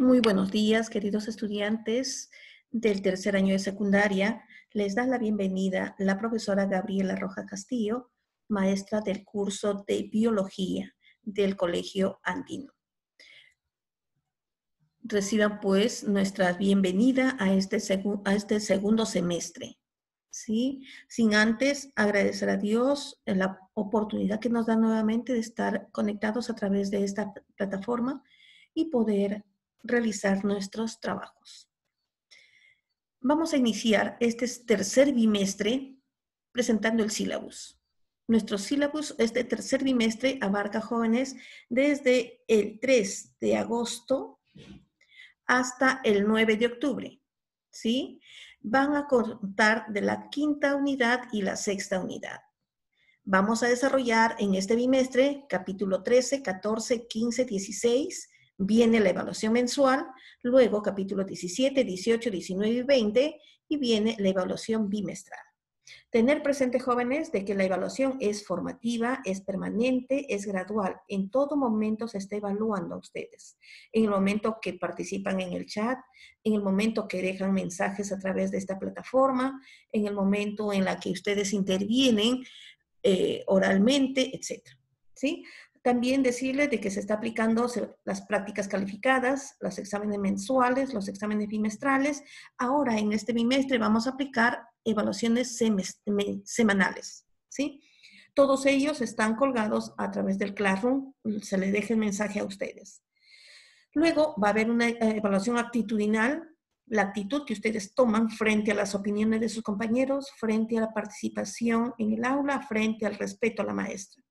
Muy buenos días, queridos estudiantes del tercer año de secundaria. Les da la bienvenida la profesora Gabriela Roja Castillo, maestra del curso de Biología del Colegio Andino. Reciban pues nuestra bienvenida a este segundo semestre. ¿Sí? Sin antes agradecer a Dios la oportunidad que nos da nuevamente de estar conectados a través de esta plataforma y poder realizar nuestros trabajos. Vamos a iniciar este tercer bimestre presentando el sílabus. Nuestro sílabus este tercer bimestre abarca jóvenes desde el 3 de agosto hasta el 9 de octubre, ¿sí? Van a contar de la quinta unidad y la sexta unidad. Vamos a desarrollar en este bimestre capítulo 13, 14, 15, 16, viene la evaluación mensual, luego capítulo 17, 18, 19 y 20 y viene la evaluación bimestral. Tener presente, jóvenes, de que la evaluación es formativa, es permanente, es gradual. En todo momento se está evaluando a ustedes. En el momento que participan en el chat, en el momento que dejan mensajes a través de esta plataforma, en el momento en la que ustedes intervienen oralmente, etc. ¿Sí? También decirles de que se está aplicando las prácticas calificadas, los exámenes mensuales, los exámenes bimestrales. Ahora, en este bimestre, vamos a aplicar evaluaciones semanales, ¿sí? Todos ellos están colgados a través del Classroom, se les deja el mensaje a ustedes. Luego va a haber una evaluación actitudinal, la actitud que ustedes toman frente a las opiniones de sus compañeros, frente a la participación en el aula, frente al respeto a la maestra.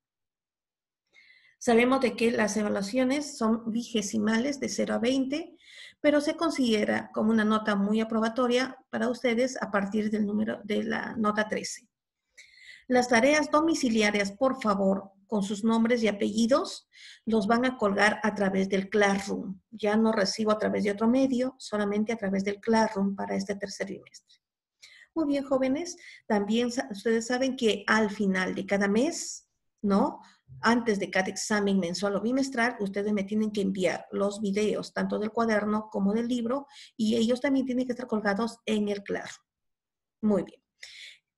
Sabemos de que las evaluaciones son vigesimales de 0 a 20, pero se considera como una nota muy aprobatoria para ustedes a partir del número de la nota 13. Las tareas domiciliarias, por favor, con sus nombres y apellidos, los van a colgar a través del Classroom. Ya no recibo a través de otro medio, solamente a través del Classroom para este tercer bimestre. Muy bien, jóvenes, también ustedes saben que al final de cada mes, ¿no? Antes de cada examen mensual o bimestral, ustedes me tienen que enviar los videos, tanto del cuaderno como del libro, y ellos también tienen que estar colgados en el Classroom. Muy bien.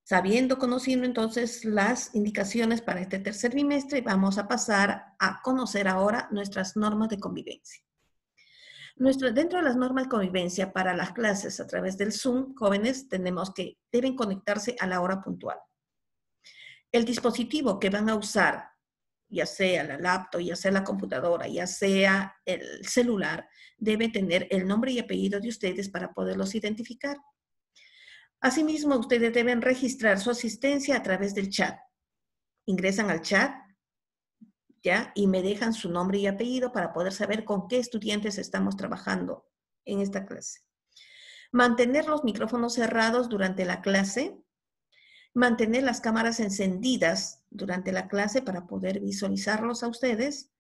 Sabiendo, conociendo entonces las indicaciones para este tercer bimestre, vamos a pasar a conocer ahora nuestras normas de convivencia. Dentro de las normas de convivencia para las clases a través del Zoom, jóvenes, tenemos que deben conectarse a la hora puntual. El dispositivo que van a usar, ya sea la laptop, ya sea la computadora, ya sea el celular, debe tener el nombre y apellido de ustedes para poderlos identificar. Asimismo, ustedes deben registrar su asistencia a través del chat. Ingresan al chat, ¿ya? Y me dejan su nombre y apellido para poder saber con qué estudiantes estamos trabajando en esta clase. Mantener los micrófonos cerrados durante la clase. Mantener las cámaras encendidas durante la clase para poder visualizarlos a ustedes.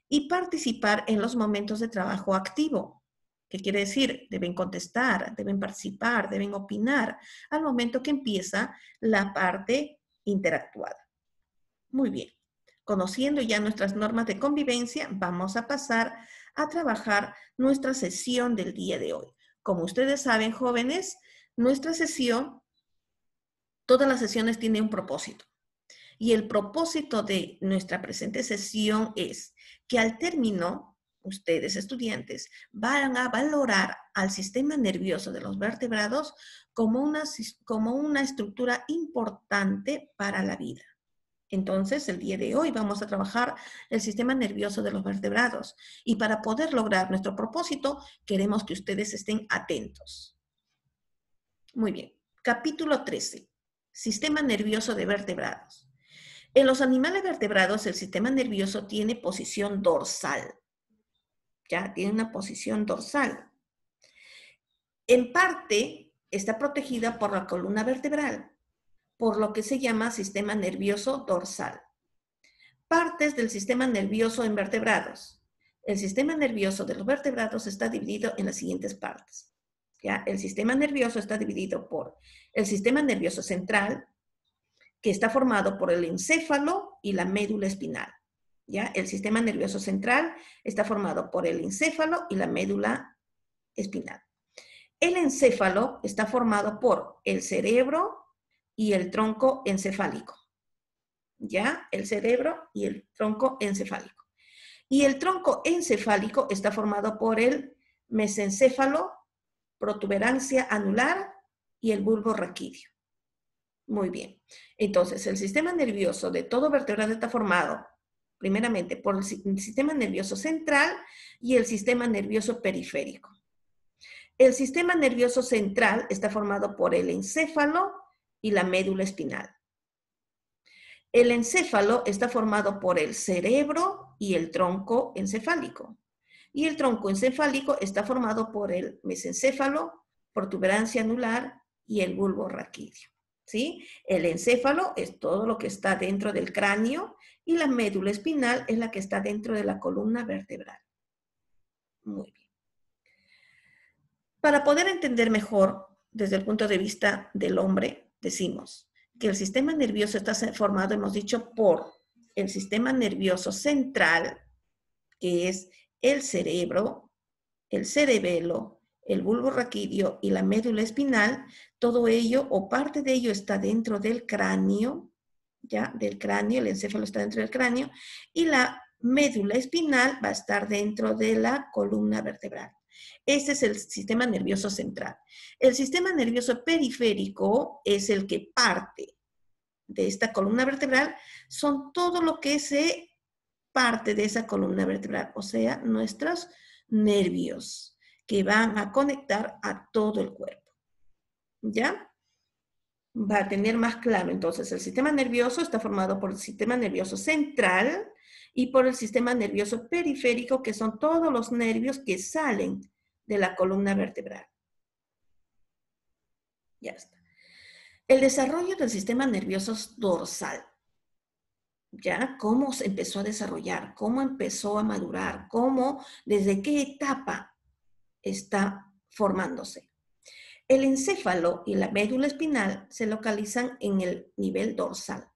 Y participar en los momentos de trabajo activo. ¿Qué quiere decir? Deben contestar, deben participar, deben opinar al momento que empieza la parte interactuada. Muy bien. Conociendo ya nuestras normas de convivencia, vamos a pasar a trabajar nuestra sesión del día de hoy. Como ustedes saben, jóvenes, nuestra sesión, todas las sesiones tienen un propósito. Y el propósito de nuestra presente sesión es que al término, ustedes estudiantes van a valorar al sistema nervioso de los vertebrados como una estructura importante para la vida. Entonces, el día de hoy vamos a trabajar el sistema nervioso de los vertebrados. Y para poder lograr nuestro propósito, queremos que ustedes estén atentos. Muy bien. Capítulo 13. Sistema nervioso de vertebrados. En los animales vertebrados, el sistema nervioso tiene posición dorsal. Ya, tiene una posición dorsal. En parte, está protegida por la columna vertebral, por lo que se llama sistema nervioso dorsal. Partes del sistema nervioso en vertebrados. El sistema nervioso de los vertebrados está dividido en las siguientes partes. ¿Ya? El sistema nervioso está dividido por el sistema nervioso central, que está formado por el encéfalo y la médula espinal. ¿ya? El sistema nervioso central está formado por el encéfalo y la médula espinal. El encéfalo está formado por el cerebro y el tronco encefálico, ¿ya? El cerebro y el tronco encefálico. Y el tronco encefálico está formado por el mesencéfalo, protuberancia anular y el bulbo raquídeo. Muy bien. Entonces, el sistema nervioso de todo vertebrado está formado primeramente por el sistema nervioso central y el sistema nervioso periférico. El sistema nervioso central está formado por el encéfalo y la médula espinal. El encéfalo está formado por el cerebro y el tronco encefálico. Y el tronco encefálico está formado por el mesencéfalo, protuberancia anular y el bulbo raquídeo. ¿Sí? El encéfalo es todo lo que está dentro del cráneo y la médula espinal es la que está dentro de la columna vertebral. Muy bien. Para poder entender mejor desde el punto de vista del hombre, decimos que el sistema nervioso está formado, hemos dicho, por el sistema nervioso central, que es el cerebro, el cerebelo, el bulbo raquídeo y la médula espinal. Todo ello o parte de ello está dentro del cráneo, ¿ya? Del cráneo, el encéfalo está dentro del cráneo y la médula espinal va a estar dentro de la columna vertebral. Este es el sistema nervioso central. El sistema nervioso periférico es el que parte de esta columna vertebral, son todo lo que se parte de esa columna vertebral, o sea, nuestros nervios que van a conectar a todo el cuerpo. ¿Ya? Va a tener más claro. Entonces, el sistema nervioso está formado por el sistema nervioso central y por el sistema nervioso periférico, que son todos los nervios que salen de la columna vertebral. Ya está. El desarrollo del sistema nervioso dorsal. ¿Ya? ¿Cómo se empezó a desarrollar? ¿Cómo empezó a madurar? ¿Cómo, desde qué etapa está formándose? El encéfalo y la médula espinal se localizan en el nivel dorsal.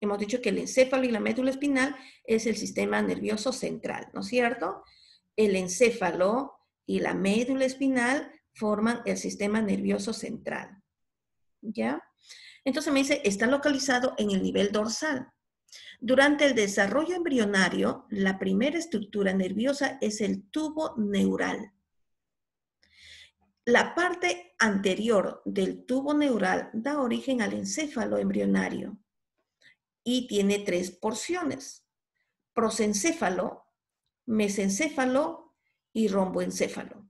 Hemos dicho que el encéfalo y la médula espinal es el sistema nervioso central, ¿no es cierto? El encéfalo y la médula espinal forman el sistema nervioso central. ¿Ya? Entonces me dice, está localizado en el nivel dorsal. Durante el desarrollo embrionario, la primera estructura nerviosa es el tubo neural. La parte anterior del tubo neural da origen al encéfalo embrionario y tiene tres porciones: prosencéfalo, mesencéfalo y romboencéfalo.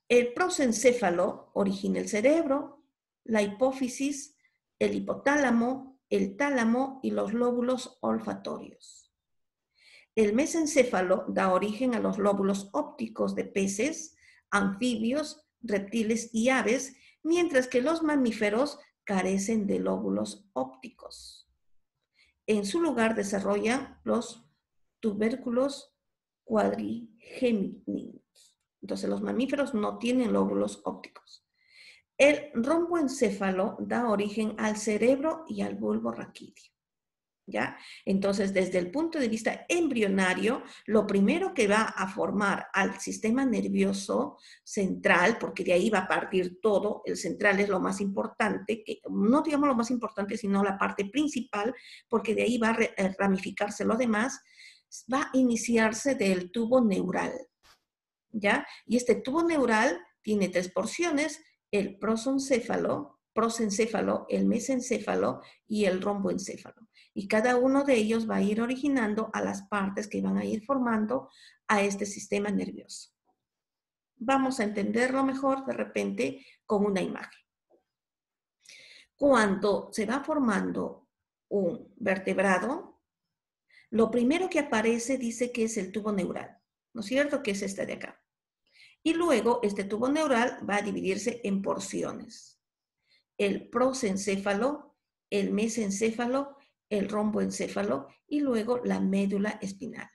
El prosencéfalo origina el cerebro, la hipófisis, el hipotálamo, el tálamo y los lóbulos olfatorios. El mesencéfalo da origen a los lóbulos ópticos de peces, anfibios, reptiles y aves, mientras que los mamíferos carecen de lóbulos ópticos. En su lugar desarrollan los tubérculos cuadrigéminos. Entonces los mamíferos no tienen lóbulos ópticos. El romboencéfalo da origen al cerebro y al bulbo raquídeo. ¿Ya? Entonces, desde el punto de vista embrionario, lo primero que va a formar al sistema nervioso central, porque de ahí va a partir todo, el central es lo más importante, que, no digamos lo más importante, sino la parte principal, porque de ahí va a ramificarse lo demás, va a iniciarse del tubo neural. ¿Ya? Y este tubo neural tiene tres porciones: el prosencéfalo, el mesencéfalo y el romboencéfalo. Y cada uno de ellos va a ir originando a las partes que van a ir formando a este sistema nervioso. Vamos a entenderlo mejor de repente con una imagen. Cuando se va formando un vertebrado, lo primero que aparece dice que es el tubo neural, ¿no es cierto? Que es este de acá. Y luego este tubo neural va a dividirse en porciones: el prosencéfalo, el mesencéfalo, el romboencéfalo y luego la médula espinal.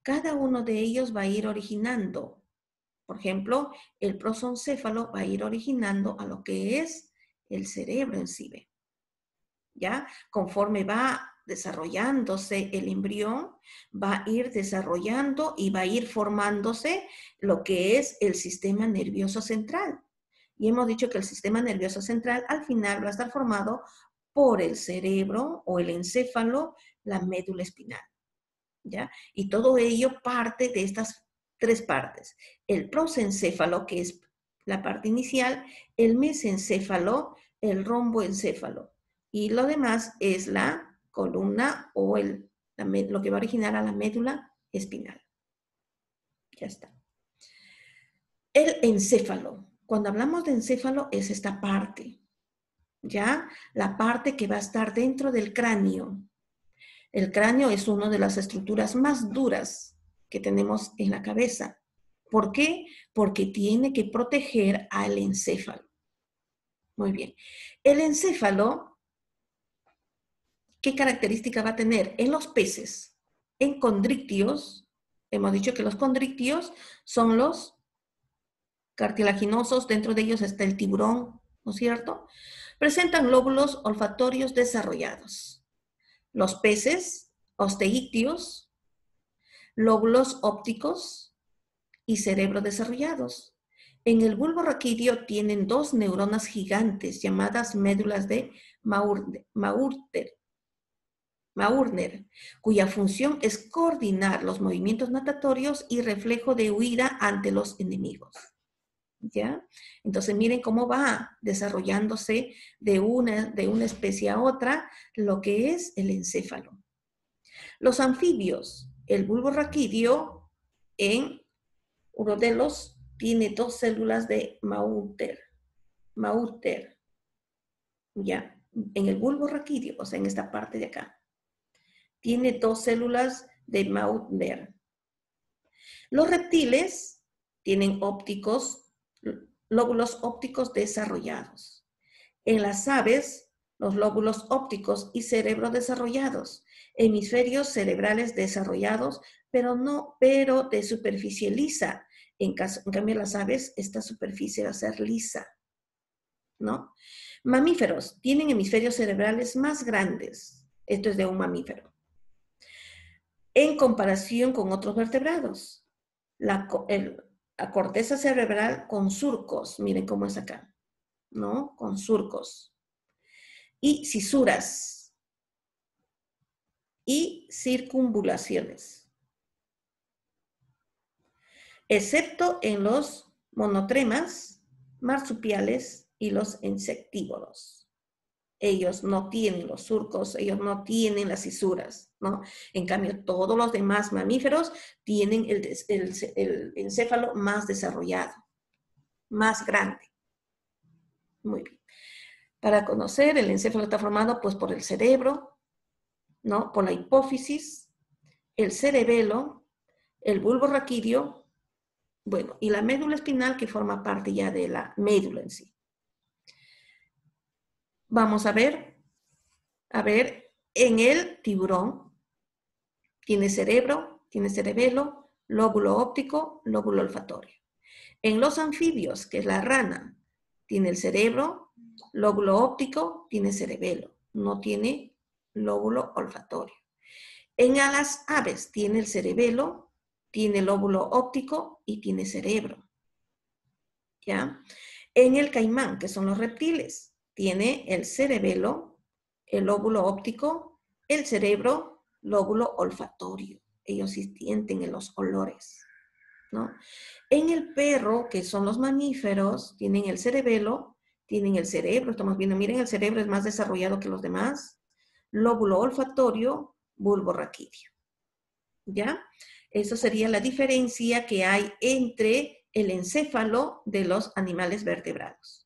Cada uno de ellos va a ir originando. Por ejemplo, el prosencéfalo va a ir originando a lo que es el cerebro en sí. ¿Ya? Conforme va desarrollándose el embrión, va a ir desarrollando y va a ir formándose lo que es el sistema nervioso central. Y hemos dicho que el sistema nervioso central al final va a estar formado por el cerebro o el encéfalo, la médula espinal, ¿ya? Y todo ello parte de estas tres partes. El prosencéfalo, que es la parte inicial, el mesencéfalo, el romboencéfalo. Y lo demás es la columna o lo que va a originar a la médula espinal. Ya está. El encéfalo. Cuando hablamos de encéfalo es esta parte, ¿ya? La parte que va a estar dentro del cráneo. El cráneo es una de las estructuras más duras que tenemos en la cabeza. ¿Por qué? Porque tiene que proteger al encéfalo. Muy bien. El encéfalo, ¿qué característica va a tener? En los peces, en condrictios, hemos dicho que los condrictios son los cartilaginosos, dentro de ellos está el tiburón, ¿no es cierto? Presentan lóbulos olfatorios desarrollados. Los peces, osteícteos, lóbulos ópticos y cerebro desarrollados. En el bulbo raquídeo tienen dos neuronas gigantes llamadas médulas de Maurner, cuya función es coordinar los movimientos natatorios y reflejo de huida ante los enemigos. ¿Ya? Entonces miren cómo va desarrollándose de una especie a otra lo que es el encéfalo. Los anfibios, el bulbo raquídeo en uno de los tiene dos células de Maurner, ¿ya? En el bulbo raquídeo, o sea, en esta parte de acá, tiene dos células de Maurner. Los reptiles tienen lóbulos ópticos desarrollados. En las aves, los lóbulos ópticos y cerebro desarrollados, hemisferios cerebrales desarrollados, pero de superficie lisa. En cambio, las aves, esta superficie va a ser lisa, ¿no? Mamíferos tienen hemisferios cerebrales más grandes. Esto es de un mamífero. En comparación con otros vertebrados, la corteza cerebral con surcos, miren cómo es acá, ¿no? Con surcos. Y cisuras. Y circunvulaciones. Excepto en los monotremas, marsupiales y los insectívoros. Ellos no tienen los surcos, ellos no tienen las cisuras, ¿no? En cambio, todos los demás mamíferos tienen el encéfalo más desarrollado, más grande. Muy bien. Para conocer, el encéfalo está formado pues por el cerebro, ¿no? Por la hipófisis, el cerebelo, el bulbo raquídeo, bueno, y la médula espinal que forma parte ya de la médula en sí. Vamos a ver, en el tiburón tiene cerebro, tiene cerebelo, lóbulo óptico, lóbulo olfatorio. En los anfibios, que es la rana, tiene el cerebro, lóbulo óptico, tiene cerebelo, no tiene lóbulo olfatorio. En las aves tiene el cerebelo, tiene lóbulo óptico y tiene cerebro. ¿Ya? En el caimán, que son los reptiles, tiene el cerebelo, el lóbulo óptico, el cerebro, lóbulo olfatorio. Ellos sí sienten los olores, ¿no? En el perro, que son los mamíferos, tienen el cerebelo, tienen el cerebro, estamos viendo, miren, el cerebro es más desarrollado que los demás, lóbulo olfatorio, bulbo raquídeo. ¿Ya? Eso sería la diferencia que hay entre el encéfalo de los animales vertebrados.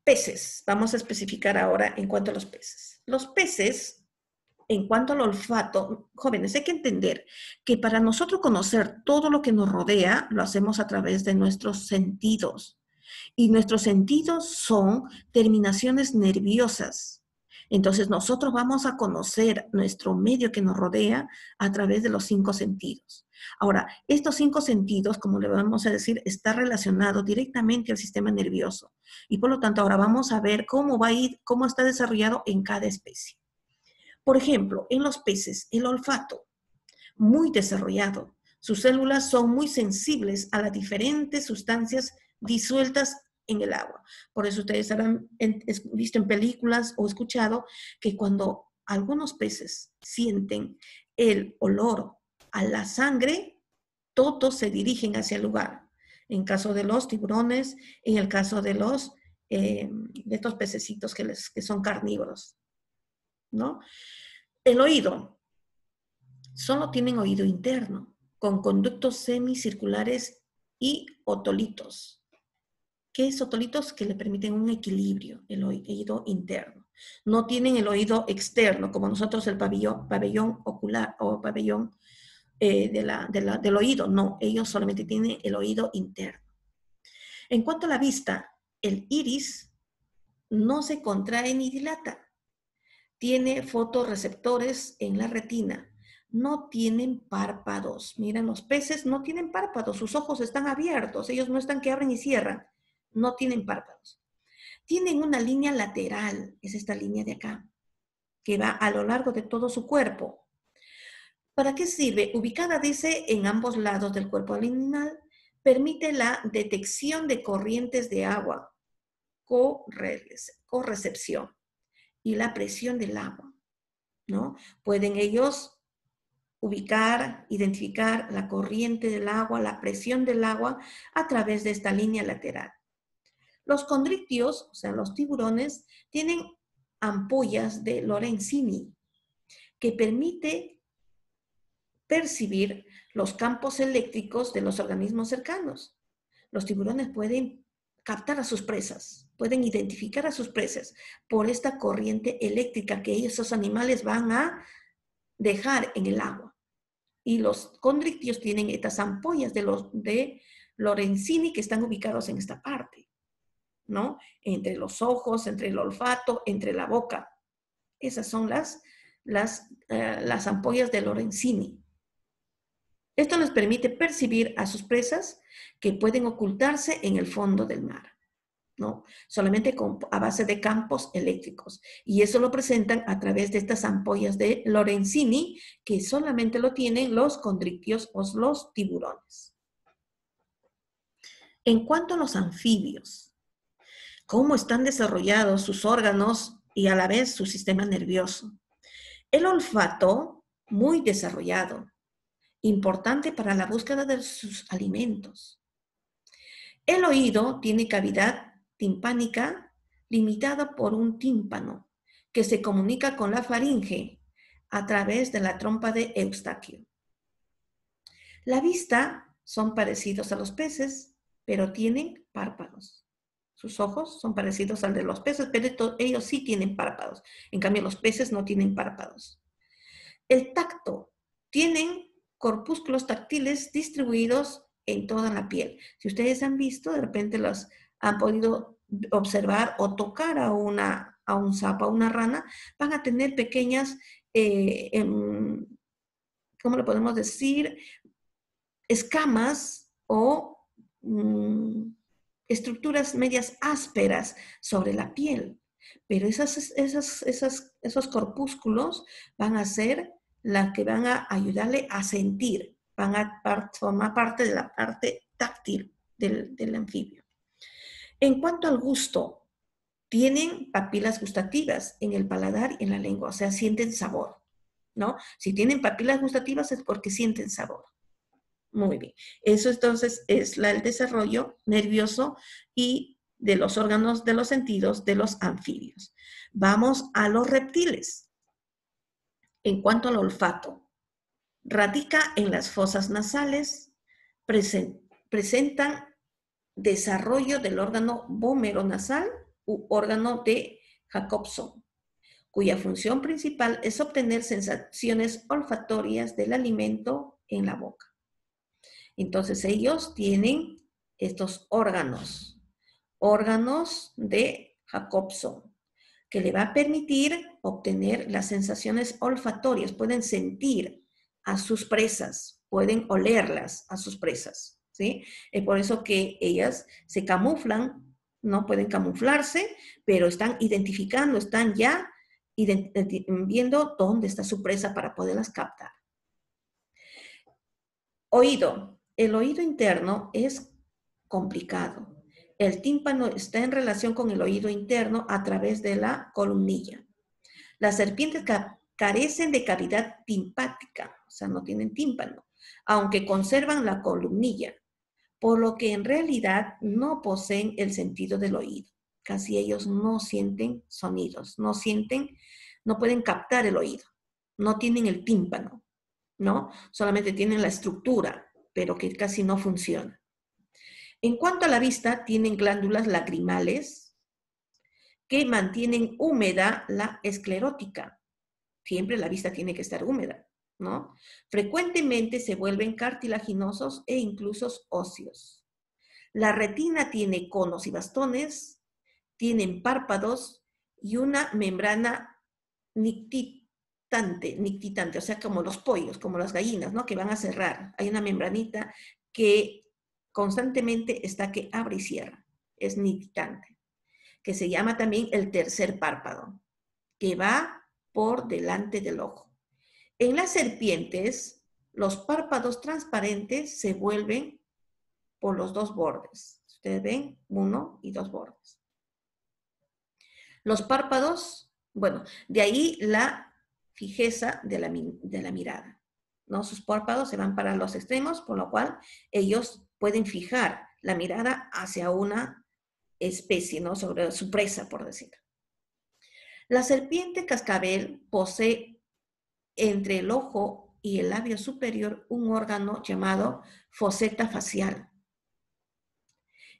Peces. Vamos a especificar ahora en cuanto a los peces. Los peces, en cuanto al olfato, jóvenes, hay que entender que para nosotros conocer todo lo que nos rodea, lo hacemos a través de nuestros sentidos. Y nuestros sentidos son terminaciones nerviosas. Entonces nosotros vamos a conocer nuestro medio que nos rodea a través de los 5 sentidos. Ahora, estos 5 sentidos, como le vamos a decir, está relacionado directamente al sistema nervioso. Y por lo tanto, ahora vamos a ver cómo está desarrollado en cada especie. Por ejemplo, en los peces, el olfato, muy desarrollado. Sus células son muy sensibles a las diferentes sustancias disueltas en el agua. Por eso ustedes habrán visto en películas o escuchado que cuando algunos peces sienten el olor a la sangre, todos se dirigen hacia el lugar. En caso de los tiburones, en el caso de estos pececitos que son carnívoros, ¿no? El oído. Solo tienen oído interno, con conductos semicirculares y otolitos. ¿Qué es otolitos? Que le permiten un equilibrio, el oído interno. No tienen el oído externo, como nosotros el pabellón ocular o pabellón del oído. No, ellos solamente tienen el oído interno. En cuanto a la vista, el iris no se contrae ni dilata. Tiene fotorreceptores en la retina. No tienen párpados. Miren, los peces no tienen párpados. Sus ojos están abiertos. Ellos no están que abren y cierran. No tienen párpados. Tienen una línea lateral. Es esta línea de acá, que va a lo largo de todo su cuerpo. ¿Para qué sirve? Ubicada, dice, en ambos lados del cuerpo animal, permite la detección de corrientes de agua, correcepción y la presión del agua, ¿no? Pueden ellos ubicar, identificar la corriente del agua, la presión del agua a través de esta línea lateral. Los condrictios, o sea, los tiburones, tienen ampollas de Lorenzini que permite percibir los campos eléctricos de los organismos cercanos. Los tiburones pueden captar a sus presas, pueden identificar a sus presas por esta corriente eléctrica que esos animales van a dejar en el agua. Y los condrictios tienen estas ampollas de Lorenzini que están ubicados en esta parte, ¿no? Entre los ojos, entre el olfato, entre la boca. Esas son las ampollas de Lorenzini. Esto les permite percibir a sus presas que pueden ocultarse en el fondo del mar, ¿no? Solamente a base de campos eléctricos. Y eso lo presentan a través de estas ampollas de Lorenzini, que solamente lo tienen los condrictios o los tiburones. En cuanto a los anfibios, ¿cómo están desarrollados sus órganos y a la vez su sistema nervioso? El olfato, muy desarrollado, importante para la búsqueda de sus alimentos. El oído tiene cavidad timpánica limitada por un tímpano que se comunica con la faringe a través de la trompa de Eustaquio. La vista son parecidos a los peces, pero tienen párpados. Sus ojos son parecidos al de los peces, pero ellos sí tienen párpados. En cambio, los peces no tienen párpados. El tacto. Tienen corpúsculos táctiles distribuidos en toda la piel. Si ustedes han visto, de repente los han podido observar o tocar a un sapo, a una rana, van a tener pequeñas, ¿cómo le podemos decir? Escamas o estructuras medias ásperas sobre la piel. Pero esos corpúsculos van a ser las que van a ayudarle a sentir, van a formar parte de la parte táctil del anfibio. En cuanto al gusto, tienen papilas gustativas en el paladar y en la lengua, o sea, sienten sabor, ¿no? Si tienen papilas gustativas es porque sienten sabor. Muy bien. Eso entonces es el desarrollo nervioso y de los órganos de los sentidos de los anfibios. Vamos a los reptiles. En cuanto al olfato, radica en las fosas nasales, presentan desarrollo del órgano vomeronasal u órgano de Jacobson, cuya función principal es obtener sensaciones olfatorias del alimento en la boca. Entonces ellos tienen estos órganos de Jacobson, que le va a permitir obtener las sensaciones olfatorias. Pueden sentir a sus presas, pueden olerlas a sus presas, ¿sí? Es por eso que ellas se camuflan, no pueden camuflarse, pero están identificando, están ya viendo dónde está su presa para poderlas captar. Oído. El oído interno es complicado. El tímpano está en relación con el oído interno a través de la columnilla. Las serpientes carecen de cavidad timpática, o sea, no tienen tímpano, aunque conservan la columnilla, por lo que en realidad no poseen el sentido del oído. Casi ellos no sienten sonidos, no pueden captar el oído, no tienen el tímpano, ¿no? Solamente tienen la estructura, pero que casi no funciona. En cuanto a la vista, tienen glándulas lacrimales que mantienen húmeda la esclerótica. Siempre la vista tiene que estar húmeda, ¿no? Frecuentemente se vuelven cartilaginosos e incluso óseos. La retina tiene conos y bastones, tienen párpados y una membrana nictitante, o sea, como los pollos, como las gallinas, ¿no? Que van a cerrar. Hay una membranita que constantemente está que abre y cierra. Es nictitante, que se llama también el tercer párpado, que va por delante del ojo. En las serpientes, los párpados transparentes se vuelven por los dos bordes. Ustedes ven, uno y dos bordes. Los párpados, bueno, de ahí la fijeza de la mirada, ¿no? Sus párpados se van para los extremos, por lo cual ellos pueden fijar la mirada hacia una especie, ¿no? Sobre su presa, por decirlo. La serpiente cascabel posee entre el ojo y el labio superior un órgano llamado foseta facial,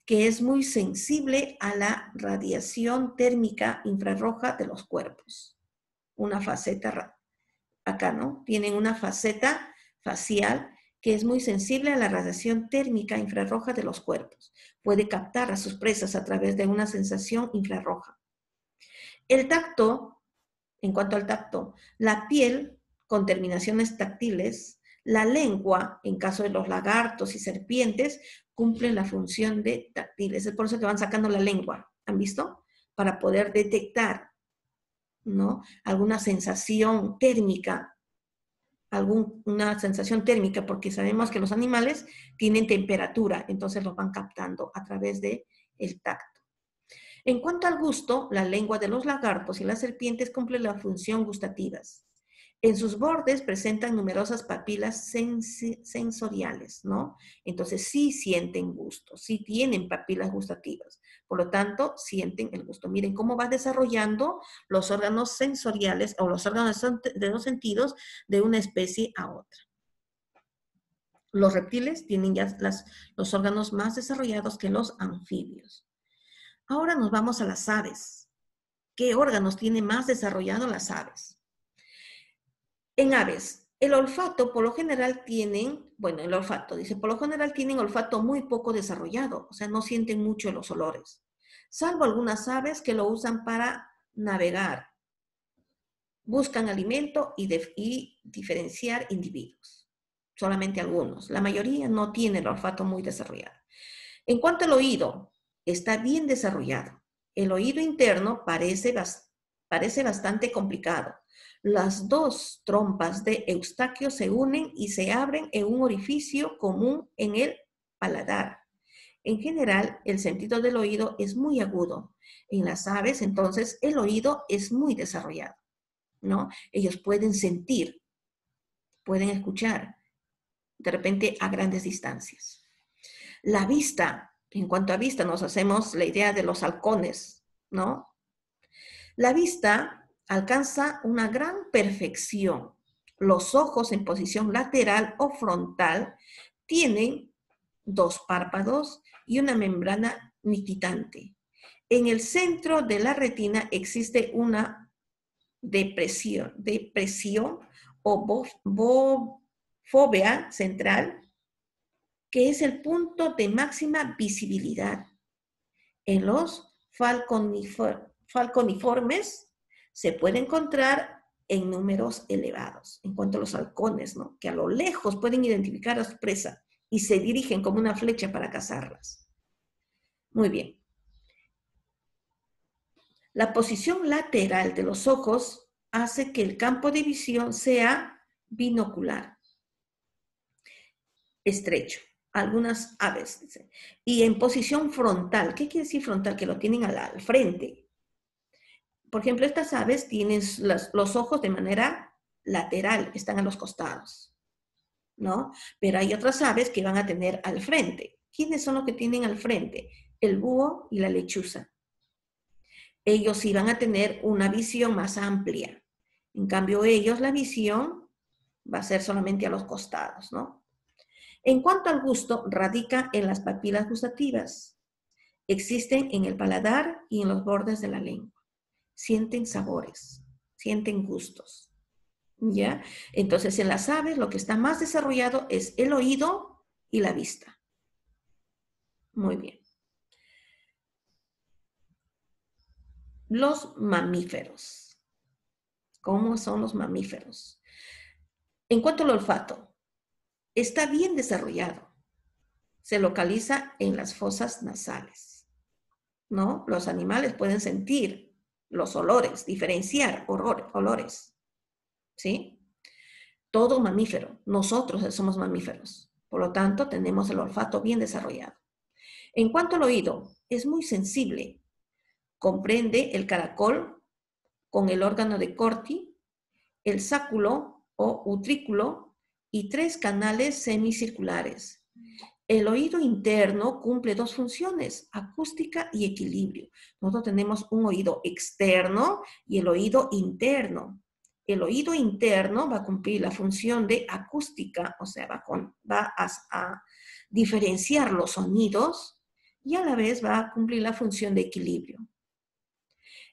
que es muy sensible a la radiación térmica infrarroja de los cuerpos. Una faceta, acá, ¿no? Tienen una faceta facial que es muy sensible a la radiación térmica infrarroja de los cuerpos. Puede captar a sus presas a través de una sensación infrarroja. El tacto, en cuanto al tacto, la piel con terminaciones táctiles, la lengua, en caso de los lagartos y serpientes, cumplen la función de táctiles. Es por eso que van sacando la lengua, ¿han visto? Para poder detectar, ¿no? Alguna sensación térmica, una sensación térmica, porque sabemos que los animales tienen temperatura, entonces los van captando a través del tacto. En cuanto al gusto, la lengua de los lagartos y las serpientes cumple la función gustativas. En sus bordes presentan numerosas papilas sensoriales, ¿no? Entonces sí sienten gusto, sí tienen papilas gustativas. Por lo tanto, sienten el gusto. Miren cómo va desarrollando los órganos sensoriales o los órganos de los sentidos de una especie a otra. Los reptiles tienen ya los órganos más desarrollados que los anfibios. Ahora nos vamos a las aves. ¿Qué órganos tienen más desarrollado las aves? En aves, el olfato por lo general tienen, por lo general tienen olfato muy poco desarrollado, o sea, no sienten mucho los olores, salvo algunas aves que lo usan para navegar, buscan alimento y diferenciar individuos. Solamente algunos, la mayoría no tiene el olfato muy desarrollado. En cuanto al oído, está bien desarrollado. El oído interno parece bastante complicado. Las dos trompas de Eustaquio se unen y se abren en un orificio común en el paladar. En general, el sentido del oído es muy agudo. En las aves, entonces, el oído es muy desarrollado, ¿no? Ellos pueden sentir, pueden escuchar, de repente a grandes distancias. La vista, en cuanto a vista, nos hacemos la idea de los halcones, ¿no? La vista alcanza una gran perfección. Los ojos en posición lateral o frontal tienen dos párpados y una membrana nictitante. En el centro de la retina existe una depresión o fóvea central, que es el punto de máxima visibilidad. En los falconiformes se puede encontrar en números elevados. En cuanto a los halcones, ¿no? Que a lo lejos pueden identificar a su presa y se dirigen como una flecha para cazarlas. Muy bien. La posición lateral de los ojos hace que el campo de visión sea binocular, estrecho. Algunas aves. Y en posición frontal. ¿Qué quiere decir frontal? Que lo tienen al frente. Por ejemplo, estas aves tienen los ojos de manera lateral, están a los costados, ¿no? Pero hay otras aves que van a tener al frente. ¿Quiénes son los que tienen al frente? El búho y la lechuza. Ellos sí van a tener una visión más amplia. En cambio, ellos la visión va a ser solamente a los costados, ¿no? En cuanto al gusto, radica en las papilas gustativas. Existen en el paladar y en los bordes de la lengua. Sienten sabores, sienten gustos, ¿ya? Entonces, en las aves lo que está más desarrollado es el oído y la vista. Muy bien. Los mamíferos. ¿Cómo son los mamíferos? En cuanto al olfato, está bien desarrollado. Se localiza en las fosas nasales, ¿no? Los animales pueden sentir los olores, diferenciar olores, ¿sí? Todo mamífero, nosotros somos mamíferos, por lo tanto tenemos el olfato bien desarrollado. En cuanto al oído, es muy sensible, comprende el caracol con el órgano de Corti, el sáculo o utrículo y 3 canales semicirculares. El oído interno cumple 2 funciones, acústica y equilibrio. Nosotros tenemos un oído externo y el oído interno. El oído interno va a cumplir la función de acústica, o sea, va a diferenciar los sonidos y a la vez va a cumplir la función de equilibrio.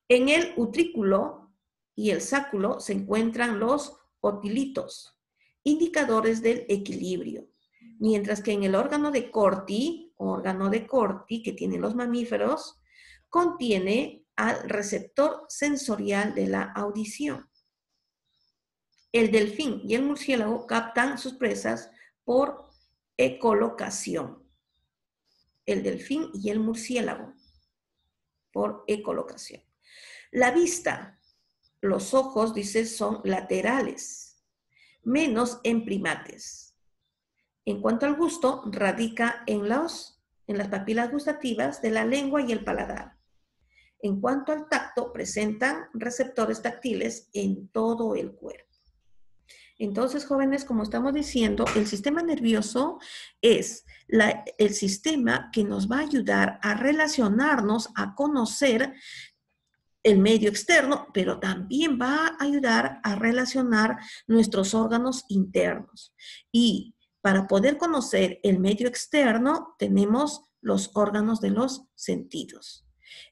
En el utrículo y el sáculo se encuentran los otilitos, indicadores del equilibrio. Mientras que en el órgano de Corti que tienen los mamíferos, contiene al receptor sensorial de la audición. El delfín y el murciélago captan sus presas por ecolocación. El delfín y el murciélago por ecolocación. La vista, los ojos, dice, son laterales, menos en primates. En cuanto al gusto, radica en las papilas gustativas de la lengua y el paladar. En cuanto al tacto, presentan receptores táctiles en todo el cuerpo. Entonces, jóvenes, como estamos diciendo, el sistema nervioso es el sistema que nos va a ayudar a relacionarnos, a conocer el medio externo, pero también va a ayudar a relacionar nuestros órganos internos. Y para poder conocer el medio externo, tenemos los órganos de los sentidos.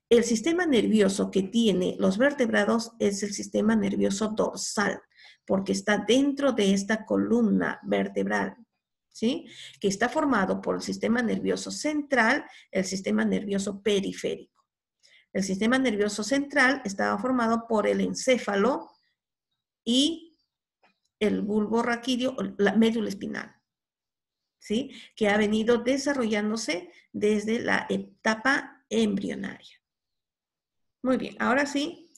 El sistema nervioso que tiene los vertebrados es el sistema nervioso dorsal, porque está dentro de esta columna vertebral, ¿sí? Que está formado por el sistema nervioso central, el sistema nervioso periférico. El sistema nervioso central estaba formado por el encéfalo y el bulbo raquídeo, la médula espinal, ¿sí? Que ha venido desarrollándose desde la etapa embrionaria. Muy bien, ahora sí,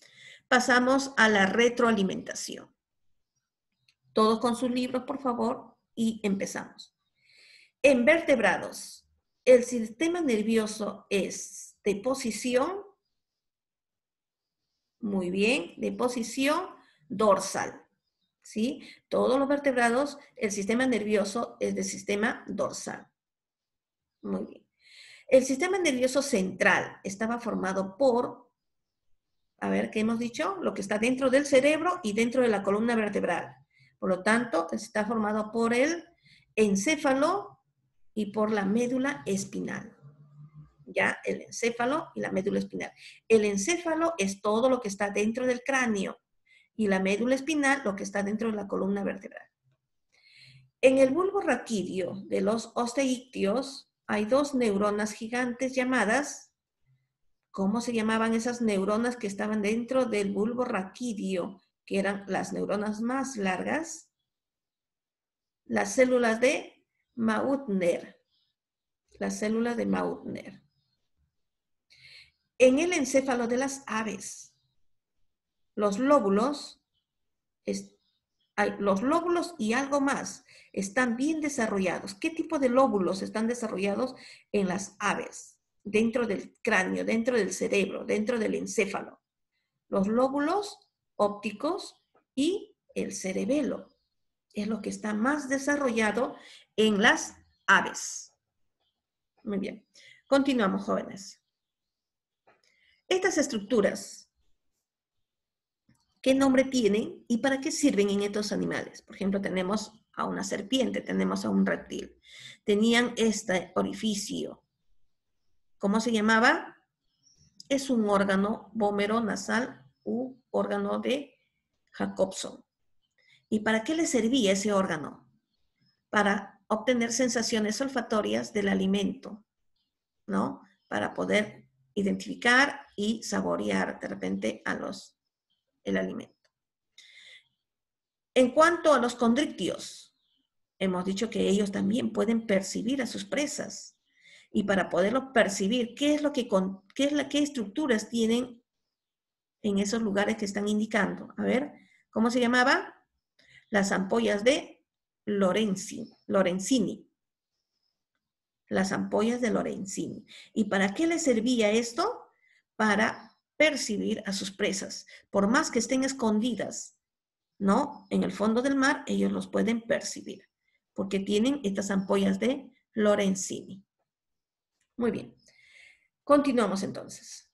pasamos a la retroalimentación. Todos con sus libros, por favor, y empezamos. En vertebrados, el sistema nervioso es de posición, muy bien, de posición dorsal, ¿sí? Todos los vertebrados, el sistema nervioso es de sistema dorsal. Muy bien. El sistema nervioso central estaba formado por, a ver, ¿qué hemos dicho? Lo que está dentro del cerebro y dentro de la columna vertebral. Por lo tanto, está formado por el encéfalo y por la médula espinal. Ya, el encéfalo y la médula espinal. El encéfalo es todo lo que está dentro del cráneo y la médula espinal lo que está dentro de la columna vertebral. En el bulbo raquídeo de los osteícteos hay 2 neuronas gigantes llamadas, ¿cómo se llamaban esas neuronas que estaban dentro del bulbo raquídeo, que eran las neuronas más largas? Las células de Mautner. Las células de Mautner. En el encéfalo de las aves, los lóbulos Hay los lóbulos y algo más están bien desarrollados. ¿Qué tipo de lóbulos están desarrollados en las aves? Dentro del cráneo, dentro del cerebro, dentro del encéfalo. Los lóbulos ópticos y el cerebelo. Es lo que está más desarrollado en las aves. Muy bien. Continuamos, jóvenes. Estas estructuras, ¿qué nombre tienen y para qué sirven en estos animales? Por ejemplo, tenemos a una serpiente, tenemos a un reptil. Tenían este orificio. ¿Cómo se llamaba? Es un órgano vómero-nasal u órgano de Jacobson. ¿Y para qué le servía ese órgano? Para obtener sensaciones olfatorias del alimento, ¿no? Para poder identificar y saborear de repente el alimento. En cuanto a los condrictios, hemos dicho que ellos también pueden percibir a sus presas. Y para poderlo percibir, ¿qué estructuras tienen en esos lugares que están indicando? A ver, ¿cómo se llamaba? Las ampollas de Lorenzini. Las ampollas de Lorenzini. ¿Y para qué les servía esto? Para percibir a sus presas. Por más que estén escondidas, ¿no? En el fondo del mar, ellos los pueden percibir, porque tienen estas ampollas de Lorenzini. Muy bien. Continuamos entonces.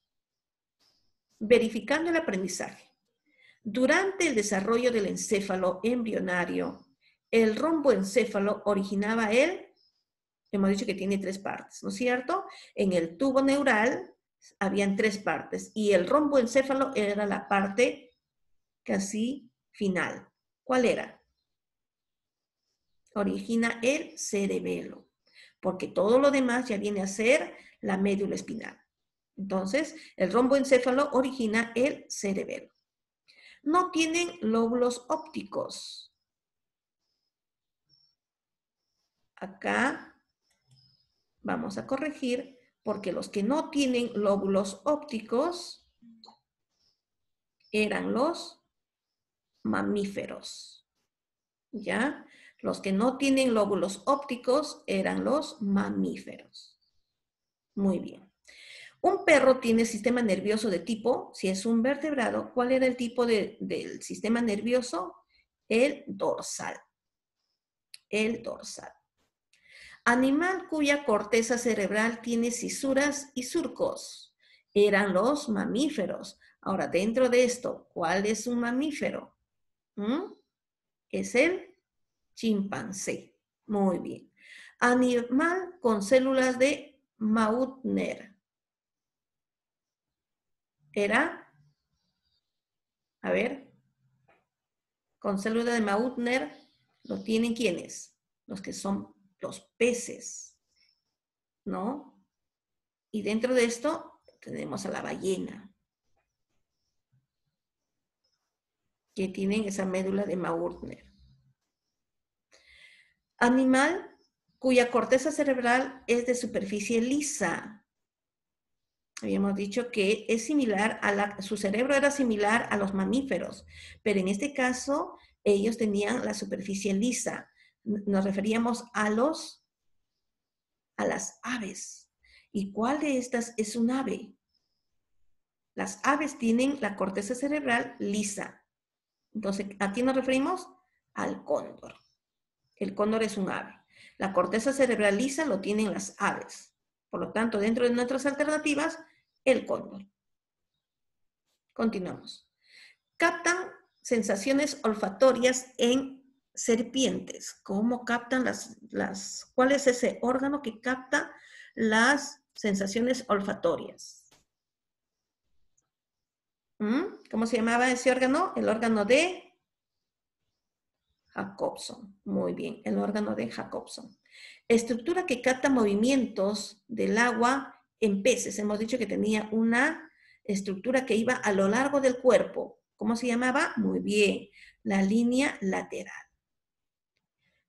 Verificando el aprendizaje. Durante el desarrollo del encéfalo embrionario, el romboencéfalo originaba hemos dicho que tiene 3 partes, ¿no es cierto? En el tubo neural habían 3 partes y el romboencéfalo era la parte casi final. ¿Cuál era? Origina el cerebelo, porque todo lo demás ya viene a ser la médula espinal. Entonces, el romboencéfalo origina el cerebelo. No tienen lóbulos ópticos. Acá vamos a corregir porque los que no tienen lóbulos ópticos eran los mamíferos. ¿Ya? Los que no tienen lóbulos ópticos eran los mamíferos. Muy bien. Un perro tiene sistema nervioso de tipo, si es un vertebrado, ¿cuál era el tipo del sistema nervioso? El dorsal. El dorsal. Animal cuya corteza cerebral tiene cisuras y surcos. Eran los mamíferos. Ahora, dentro de esto, ¿cuál es un mamífero? Es el chimpancé. Muy bien. Animal con células de Mautner. Era, a ver, con célula de Mautner, ¿lo tienen quiénes? Los que son los peces, ¿no? Y dentro de esto tenemos a la ballena, que tienen esa médula de Mautner. Animal cuya corteza cerebral es de superficie lisa. Habíamos dicho que es similar su cerebro era similar a los mamíferos, pero en este caso ellos tenían la superficie lisa. Nos referíamos a las aves. ¿Y cuál de estas es un ave? Las aves tienen la corteza cerebral lisa. Entonces, ¿a quién nos referimos? Al cóndor. El cóndor es un ave. La corteza cerebral lisa lo tienen las aves. Por lo tanto, dentro de nuestras alternativas, el cóndor. Continuamos. Captan sensaciones olfatorias en serpientes. ¿Cómo captan cuál es ese órgano que capta las sensaciones olfatorias? ¿Cómo se llamaba ese órgano? El órgano de Jacobson. Muy bien, el órgano de Jacobson. Estructura que capta movimientos del agua en peces. Hemos dicho que tenía una estructura que iba a lo largo del cuerpo. ¿Cómo se llamaba? Muy bien, la línea lateral.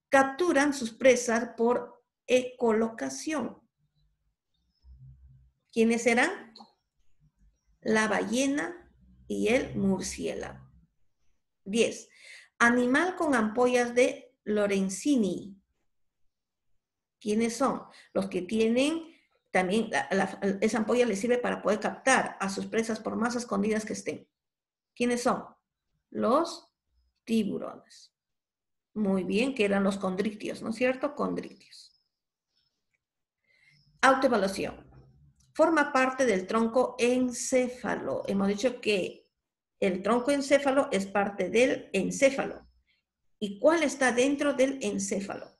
Capturan sus presas por ecolocación. ¿Quiénes eran? La ballena y el murciélago. 10. Animal con ampollas de Lorenzini. ¿Quiénes son? Los que tienen también, esa ampolla les sirve para poder captar a sus presas por más escondidas que estén. ¿Quiénes son? Los tiburones. Muy bien, que eran los condrictios, ¿no es cierto? Condrictios. Autoevaluación. Forma parte del tronco encéfalo. Hemos dicho que el tronco encéfalo es parte del encéfalo. ¿Y cuál está dentro del encéfalo?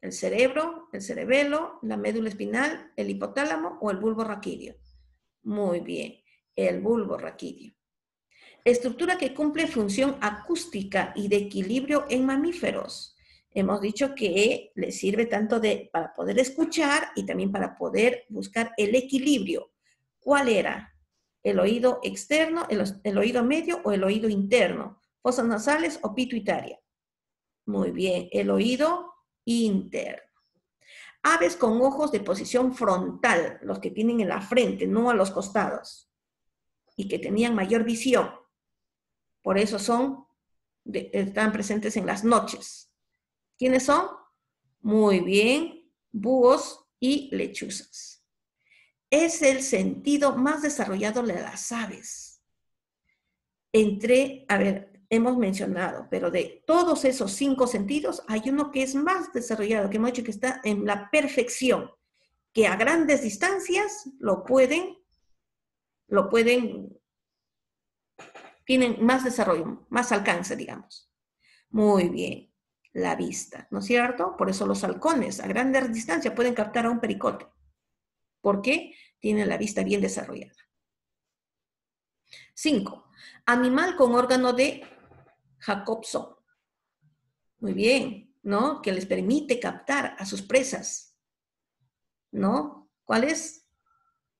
El cerebro, el cerebelo, la médula espinal, el hipotálamo o el bulbo raquídeo. Muy bien, el bulbo raquídeo. Estructura que cumple función acústica y de equilibrio en mamíferos. Hemos dicho que le sirve tanto para poder escuchar y también para poder buscar el equilibrio. ¿Cuál era? ¿El oído externo, el oído medio o el oído interno? ¿Fosas nasales o pituitaria? Muy bien, el oído interno. Aves con ojos de posición frontal, los que tienen en la frente, no a los costados, y que tenían mayor visión. Por eso están presentes en las noches. ¿Quiénes son? Muy bien, búhos y lechuzas. Es el sentido más desarrollado de las aves. Hemos mencionado, pero de todos esos 5 sentidos, hay uno que es más desarrollado, que hemos dicho que está en la perfección, que a grandes distancias tienen más desarrollo, más alcance, digamos. Muy bien, la vista, ¿no es cierto? Por eso los halcones a grandes distancias pueden captar a un pericote. ¿Por qué? Tienen la vista bien desarrollada. 5. Animal con órgano de Jacobson. Muy bien, ¿no? Que les permite captar a sus presas, ¿no? ¿Cuál es?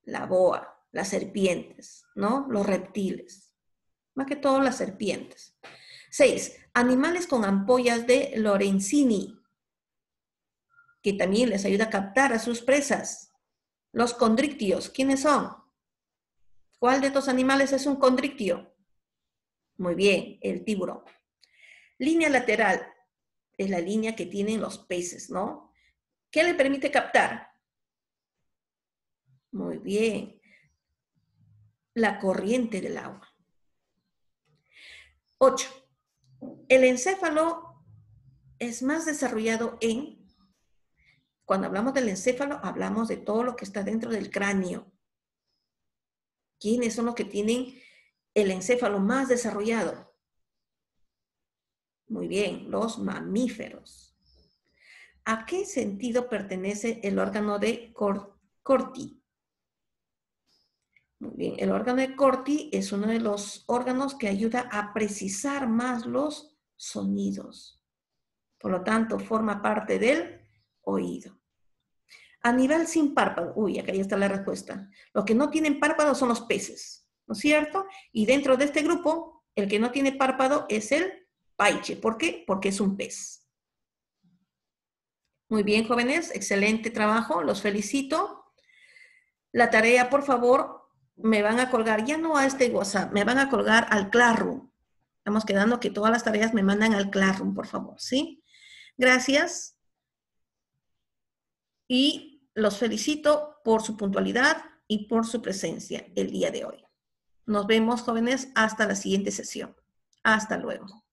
La boa, las serpientes, ¿no? Los reptiles. Más que todo las serpientes. 6. Animales con ampollas de Lorenzini, que también les ayuda a captar a sus presas. Los condrictios, ¿quiénes son? ¿Cuál de estos animales es un condrictio? Muy bien, el tiburón. Línea lateral es la línea que tienen los peces, ¿no? ¿Qué le permite captar? Muy bien, la corriente del agua. 8. El encéfalo es más desarrollado cuando hablamos del encéfalo, hablamos de todo lo que está dentro del cráneo. ¿Quiénes son los que tienen el encéfalo más desarrollado? Muy bien, los mamíferos. ¿A qué sentido pertenece el órgano de Corti? Muy bien, el órgano de Corti es uno de los órganos que ayuda a precisar más los sonidos. Por lo tanto, forma parte del oído. Animal sin párpado. Uy, acá ya está la respuesta. Los que no tienen párpado son los peces, ¿no es cierto? Y dentro de este grupo, el que no tiene párpado es el paiche. ¿Por qué? Porque es un pez. Muy bien, jóvenes. Excelente trabajo. Los felicito. La tarea, por favor, me van a colgar, ya no a este WhatsApp, me van a colgar al Classroom. Estamos quedando que todas las tareas me mandan al Classroom, por favor, ¿sí? Gracias. Y los felicito por su puntualidad y por su presencia el día de hoy. Nos vemos, jóvenes, hasta la siguiente sesión. Hasta luego.